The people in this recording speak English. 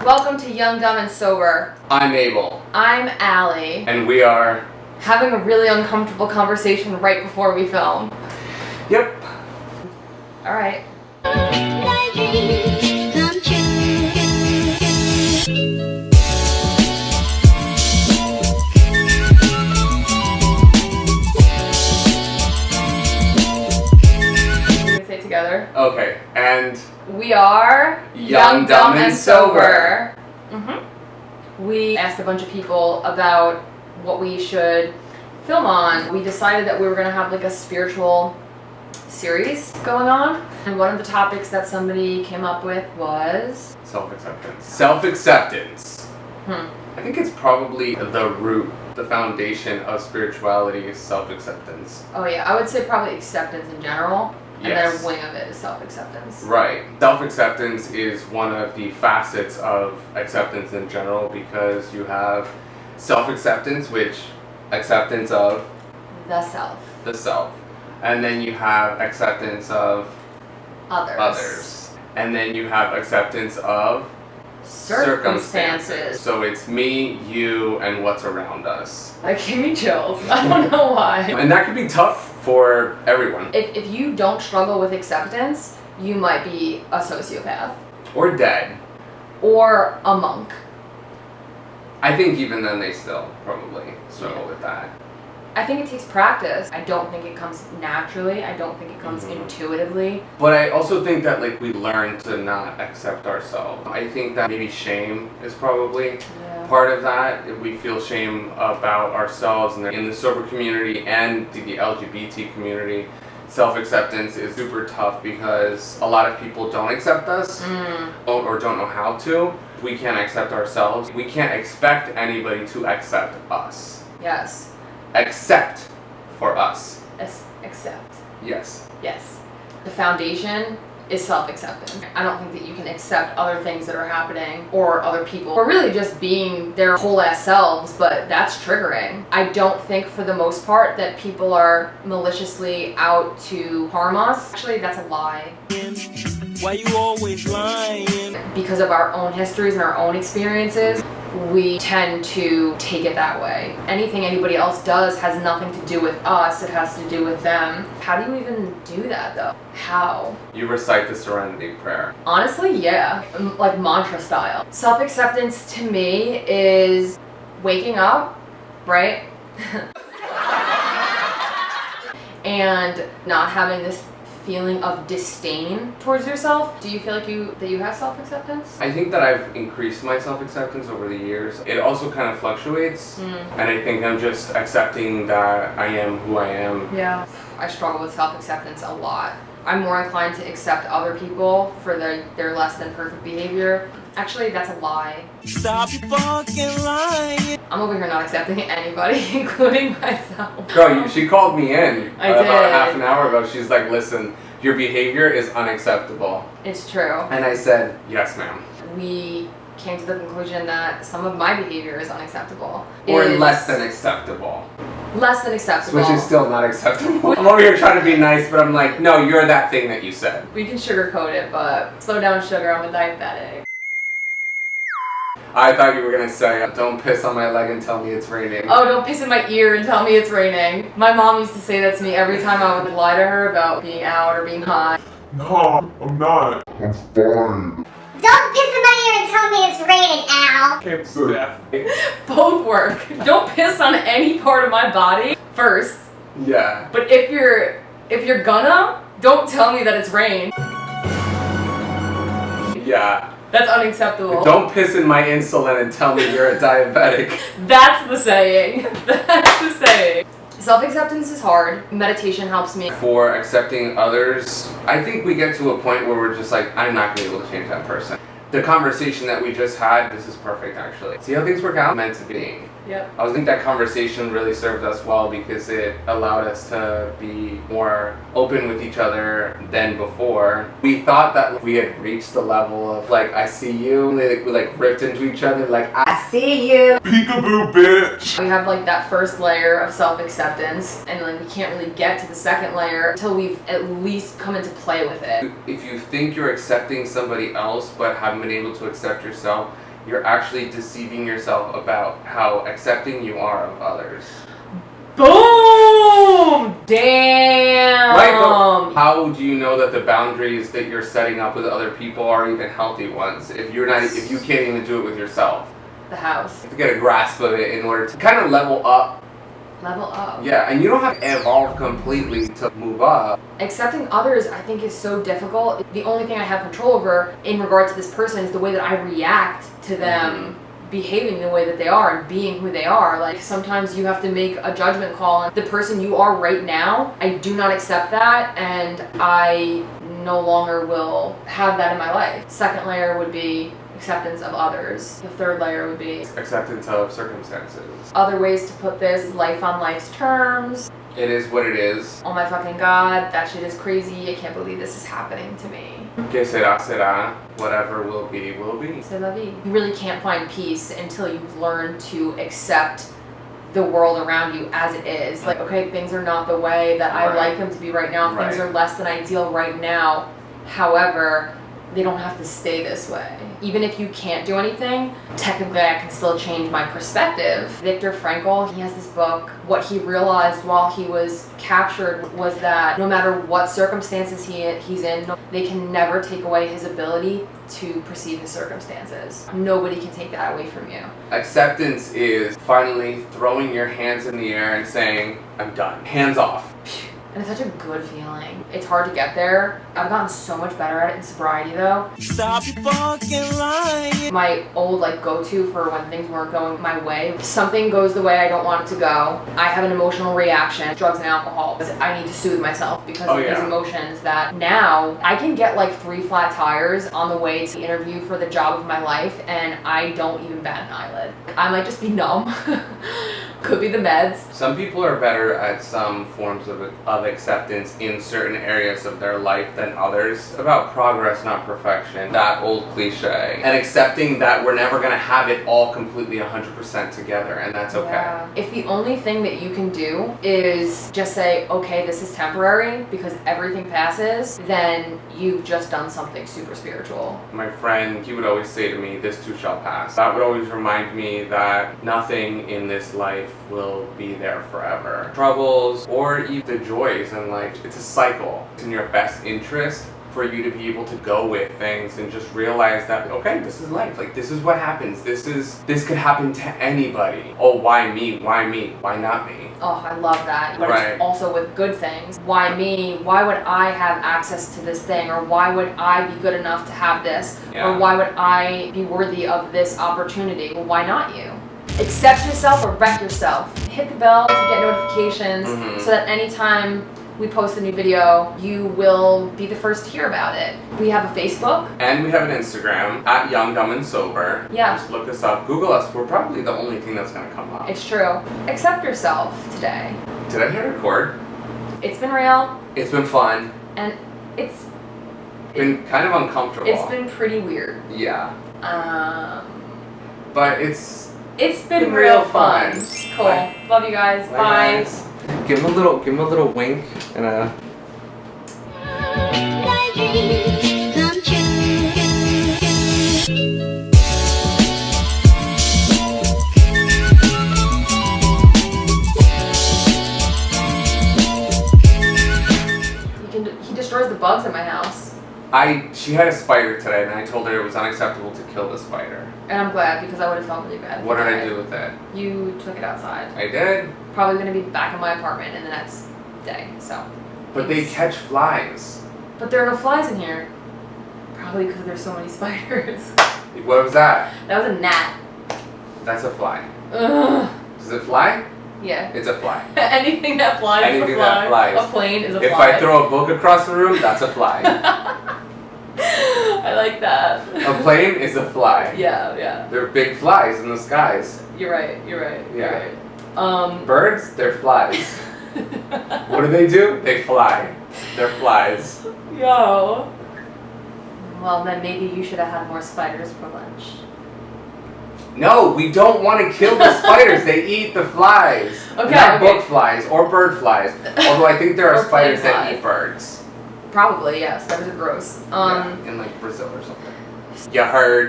Welcome to Young, Dumb, and Sober. I'm Abel. I'm Allie. And we are having a really uncomfortable conversation right before we film. Yep. Alright. Say it together. Okay, and we are Young, Dumb, and Sober. We asked a bunch of people about what we should film on. We decided that we were going to have like a spiritual series going on. And one of the topics that somebody came up with was self-acceptance. Self-acceptance. I think it's probably the root, the foundation of spirituality is self-acceptance. Oh yeah, I would say probably acceptance in general. And Yes. then a wing of it is self-acceptance. Right. Self-acceptance is one of the facets of acceptance in general because you have self-acceptance, which acceptance of The self. the self. And then you have acceptance of Others. And then you have acceptance of Circumstances. So it's me, you, and what's around us. That gave me chills. I don't know why. And that can be tough for everyone. If you don't struggle with acceptance, you might be a sociopath. Or dead. Or a monk. I think even then they still probably struggle with that. I think it takes practice. I don't think it comes naturally. I don't think it comes intuitively. But I also think that we learn to not accept ourselves. I think that maybe shame is probably part of that. We feel shame about ourselves, and in the sober community and the LGBT community, self-acceptance is super tough because a lot of people don't accept us or don't know how to. We can't accept ourselves. We can't expect anybody to accept us. Yes. Accept for us. Accept. Yes. Yes. The foundation is self-acceptance. I don't think that you can accept other things that are happening or other people or really just being their whole ass selves, but that's triggering. I don't think for the most part that people are maliciously out to harm us. Actually, that's a lie. Why you always lying? Because of our own histories and our own experiences, we tend to take it that way. Anything anybody else does has nothing to do with us, it has to do with them. How do you even do that though? How? You recite the Serenity Prayer. Honestly, yeah. Like mantra style. Self-acceptance to me is waking up, right? And not having this feeling of disdain towards yourself. Do you feel like you have self-acceptance? I think that I've increased my self-acceptance over the years. It also kind of fluctuates, and I think I'm just accepting that I am who I am. Yeah. I struggle with self-acceptance a lot. I'm more inclined to accept other people for their less than perfect behavior. Actually, that's a lie. Stop fucking lying. I'm over here not accepting anybody, including myself. Girl, she called me in about did. half an hour ago. She's like, listen, your behavior is unacceptable. It's true. And I said, yes, ma'am. We came to the conclusion that some of my behavior is unacceptable. Or less than acceptable. Less than acceptable. Which is still not acceptable. I'm over here trying to be nice, but I'm like, no, you're that thing that you said. We can sugarcoat it, but slow down sugar, I'm a diabetic. I thought you were gonna say, don't piss on my leg and tell me it's raining. Oh, don't piss in my ear and tell me it's raining. My mom used to say that to me every time I would lie to her about being out or being hot. No, I'm not. I'm fine. Don't piss in my ear and tell me it's raining, Al. Can't say that. Both work. Don't piss on any part of my body first. Yeah. But if you're gonna, don't tell me that it's rain. Yeah. That's unacceptable. Don't piss in my insulin and tell me you're a diabetic. That's the saying. That's the saying. Self-acceptance is hard. Meditation helps me. For accepting others, I think we get to a point where we're just like, I'm not going to be able to change that person. The conversation that we just had, this is perfect actually. See how things work out? Meant to be. Yep. I think that conversation really served us well because it allowed us to be more open with each other than before. We thought that we had reached the level of I see you. We ripped into each other I see you. Peekaboo, bitch. We have that first layer of self-acceptance and we can't really get to the second layer until we've at least come into play with it. If you think you're accepting somebody else but haven't been able to accept yourself, you're actually deceiving yourself about how accepting you are of others. Boom! Damn! Right, but how do you know that the boundaries that you're setting up with other people are even healthy ones if you can't even do it with yourself? The house. You have to get a grasp of it in order to kind of level up. Level up. Yeah, and you don't have to evolve completely to move up. Accepting others, I think, is so difficult. The only thing I have control over in regard to this person is the way that I react to them behaving the way that they are and being who they are. Like, sometimes you have to make a judgment call on the person you are right now. I do not accept that, and I no longer will have that in my life. Second layer would be acceptance of others. The third layer would be Acceptance of circumstances. other ways to put this, life on life's terms. It is what it is. Oh my fucking god, that shit is crazy. I can't believe this is happening to me. Que será, será. Whatever will be, will be. C'est la vie. You really can't find peace until you've learned to accept the world around you as it is. Like, okay, things are not the way that I like them to be right now. Things are less than ideal right now. However, they don't have to stay this way. Even if you can't do anything, technically I can still change my perspective. Viktor Frankl, he has this book. What he realized while he was captured was that no matter what circumstances he's in, they can never take away his ability to perceive his circumstances. Nobody can take that away from you. Acceptance is finally throwing your hands in the air and saying, I'm done. Hands off. And it's such a good feeling. It's hard to get there. I've gotten so much better at it in sobriety though. Stop your fucking lying. My old go-to for when things weren't going my way, something goes the way I don't want it to go. I have an emotional reaction, drugs and alcohol. I need to soothe myself because of these emotions that now I can get 3 flat tires on the way to the interview for the job of my life and I don't even bat an eyelid. I might just be numb. Could be the meds. Some people are better at some forms of acceptance in certain areas of their life than others. It's about progress, not perfection. That old cliche. And accepting that we're never going to have it all completely 100% together, and that's okay. Yeah. If the only thing that you can do is just say, okay, this is temporary because everything passes, then you've just done something super spiritual. My friend, he would always say to me, this too shall pass. That would always remind me that nothing in this life will be there forever. Troubles or even the joys in life, it's a cycle. It's in your best interest for you to be able to go with things and just realize that, okay, this is life. This is what happens. This could happen to anybody. Oh, why me? Why me? Why not me? Oh, I love that. But it's also with good things. Why me? Why would I have access to this thing? Or why would I be good enough to have this? Or why would I be worthy of this opportunity? Well, why not you? Accept yourself or wreck yourself. Hit the bell to get notifications so that anytime we post a new video, you will be the first to hear about it. We have a Facebook. And we have an Instagram, at Young, Dumb, and Sober. Yeah. Just look us up, Google us. We're probably the only thing that's going to come up. It's true. Accept yourself today. Did I hit record? It's been real. It's been fun. And it's been kind of uncomfortable. It's been pretty weird. Yeah. But it's been real fun. Cool. Bye. Love you guys. Bye. Guys. Give him a little wink and a. Come true. He destroys the bugs in my house. She had a spider today, and I told her it was unacceptable to kill the spider. And I'm glad because I would have felt really bad. What did I do with it? You took it outside. I did. Probably going to be back in my apartment in the next day, so. But they catch flies. But there are no flies in here. Probably because there's so many spiders. What was that? That was a gnat. That's a fly. Ugh. Does it fly? Yeah. It's a fly. Anything that flies is a Anything fly. that flies. A plane is a If fly. I throw a book across the room, that's a fly. I like that. A plane is a fly. Yeah. They're big flies in the skies. You're right. Yeah. You're right. Birds, they're flies. What do? They fly. They're flies. Yo. Well, then maybe you should have had more spiders for lunch. No, we don't want to kill the spiders. They eat the flies. Not book flies or bird flies. Although I think there are spiders that eat birds. Probably, yeah. Spiders are gross. In Brazil or something. You heard.